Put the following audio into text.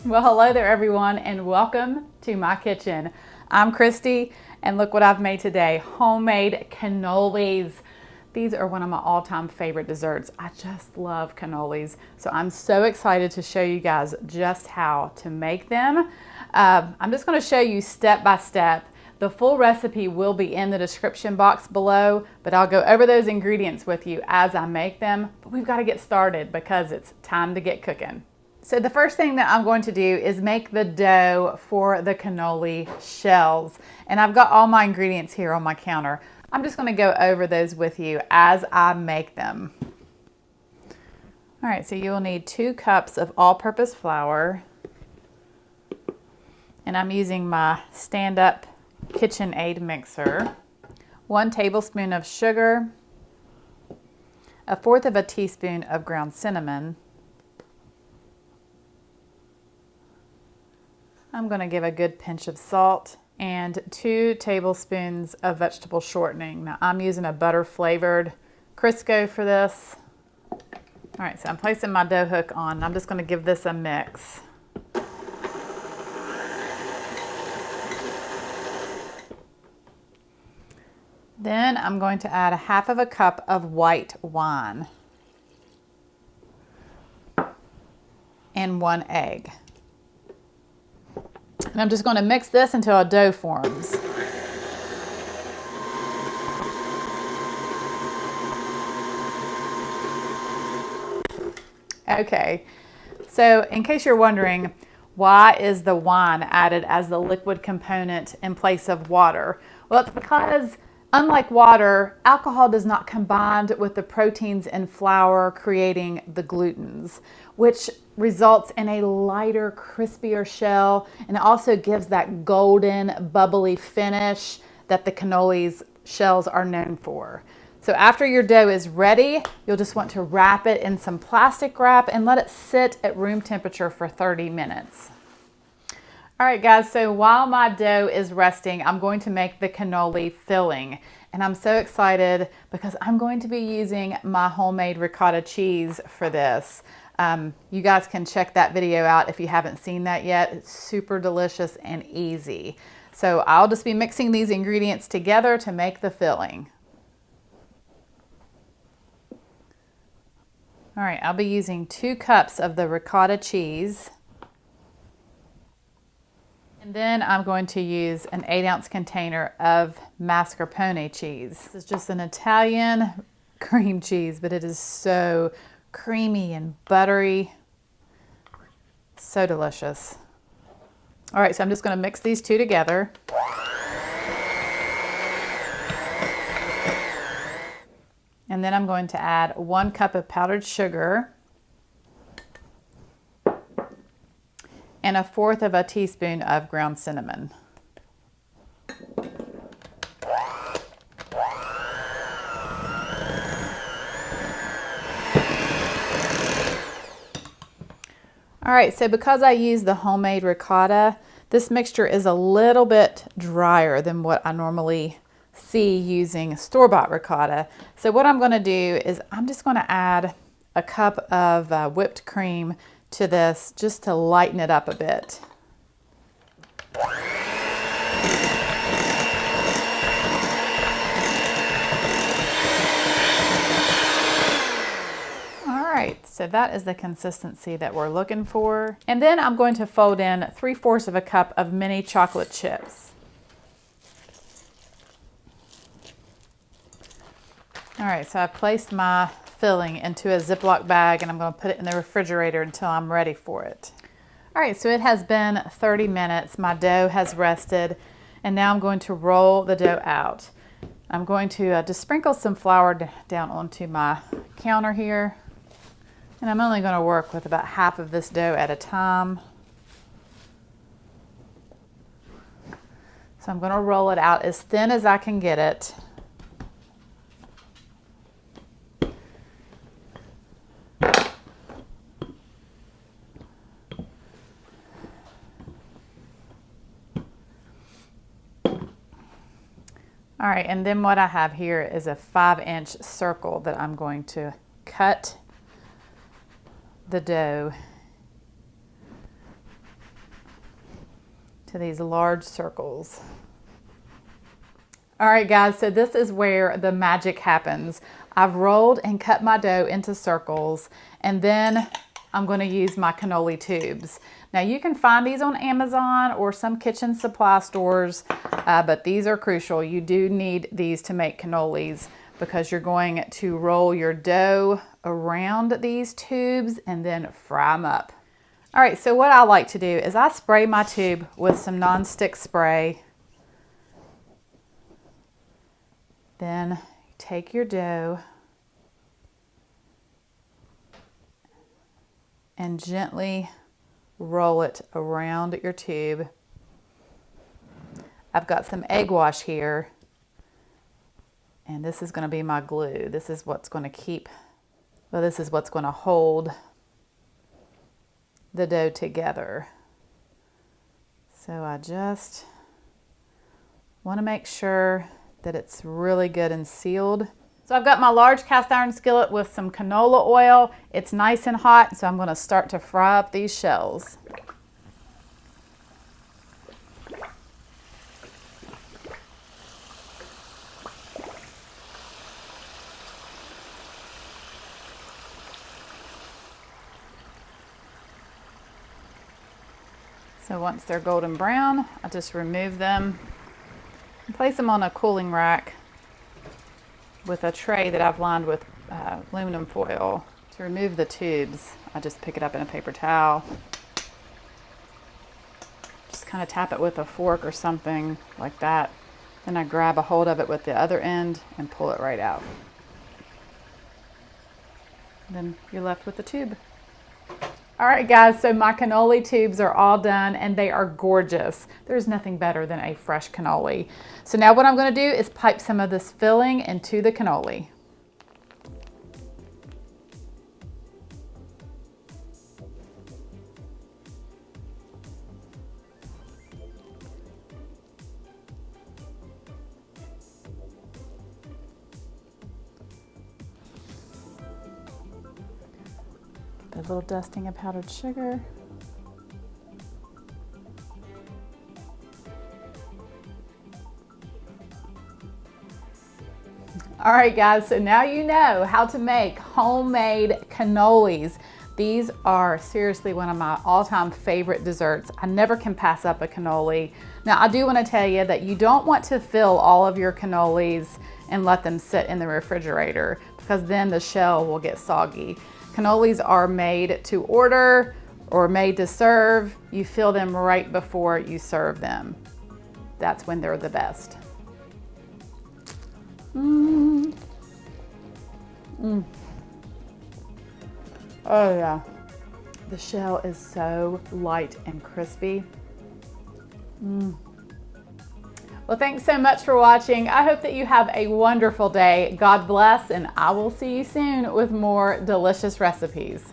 Well, hello there everyone and welcome to my kitchen. I'm Christy and look what I've made today, homemade cannolis. These are one of my all-time favorite desserts. I just love cannolis. So I'm so excited to show you guys just how to make them. I'm just gonna show you step by step. The full recipe will be in the description box below, but I'll go over those ingredients with you as I make them. But we've gotta get started because it's time to get cooking. So the first thing that I'm going to do is make the dough for the cannoli shells. And I've got all my ingredients here on my counter. I'm just going to go over those with you as I make them. All right, so you'll need 2 cups of all-purpose flour. And I'm using my stand-up KitchenAid mixer. 1 tablespoon of sugar. 1/4 teaspoon of ground cinnamon. I'm going to give a good pinch of salt and 2 tablespoons of vegetable shortening. Now I'm using a butter flavored Crisco for this. All right, so I'm placing my dough hook on and I'm just going to give this a mix. Then I'm going to add 1/2 cup of white wine and 1 egg. And I'm just going to mix this until a dough forms. Okay, so in case you're wondering, why is the wine added as the liquid component in place of water? Well, it's because unlike water, alcohol does not combine with the proteins in flour, creating the glutens, which results in a lighter, crispier shell, and it also gives that golden, bubbly finish that the cannolis shells are known for. So after your dough is ready, you'll just want to wrap it in some plastic wrap and let it sit at room temperature for 30 minutes. All right, guys, so while my dough is resting, I'm going to make the cannoli filling. And I'm so excited because I'm going to be using my homemade ricotta cheese for this. You guys can check that video out if you haven't seen that yet. It's super delicious and easy. So I'll just be mixing these ingredients together to make the filling. All right, I'll be using 2 cups of the ricotta cheese. And then I'm going to use an 8-ounce container of mascarpone cheese. This is just an Italian cream cheese, but it is so creamy and buttery. So delicious. All right, so I'm just going to mix these 2 together. And then I'm going to add 1 cup of powdered sugar and 1/4 teaspoon of ground cinnamon. All right, so because I use the homemade ricotta, this mixture is a little bit drier than what I normally see using store-bought ricotta. So what I'm going to do is I'm just going to add a cup of whipped cream to this just to lighten it up a bit. Alright, so that is the consistency that we're looking for. And then I'm going to fold in 3/4 cup of mini chocolate chips. Alright, so I've placed my filling into a Ziploc bag and I'm going to put it in the refrigerator until I'm ready for it. All right, so it has been 30 minutes. My dough has rested and now I'm going to roll the dough out. I'm going to just sprinkle some flour down onto my counter here. And I'm only going to work with about half of this dough at a time. So I'm going to roll it out as thin as I can get it. All right, and then what I have here is a 5-inch circle that I'm going to cut the dough to these large circles. All right, guys, so this is where the magic happens. I've rolled and cut my dough into circles, and then I'm going to use my cannoli tubes. Now, you can find these on Amazon or some kitchen supply stores, but these are crucial. You do need these to make cannolis because you're going to roll your dough around these tubes and then fry them up. All right, so what I like to do is I spray my tube with some nonstick spray. Then take your dough and gently roll it around your tube. I've got some egg wash here, and this is going to be my glue. This is what's going to hold the dough together. So I just want to make sure that it's really good and sealed. So I've got my large cast iron skillet with some canola oil. It's nice and hot, so I'm going to start to fry up these shells. So once they're golden brown, I just remove them and place them on a cooling rack with a tray that I've lined with aluminum foil. To remove the tubes, I just pick it up in a paper towel. Just kind of tap it with a fork or something like that. Then I grab a hold of it with the other end and pull it right out. Then you're left with the tube. All right, guys, so my cannoli tubes are all done and they are gorgeous. There's nothing better than a fresh cannoli. So now what I'm going to do is pipe some of this filling into the cannoli. A little dusting of powdered sugar. All right, guys, so now you know how to make homemade cannolis. These are seriously one of my all-time favorite desserts. I never can pass up a cannoli. Now, I do want to tell you that you don't want to fill all of your cannolis and let them sit in the refrigerator because then the shell will get soggy. Cannolis are made to order or made to serve. You fill them right before you serve them. That's when they're the best. Oh yeah, the shell is so light and crispy. Well, thanks so much for watching. I hope that you have a wonderful day. God bless, and I will see you soon with more delicious recipes.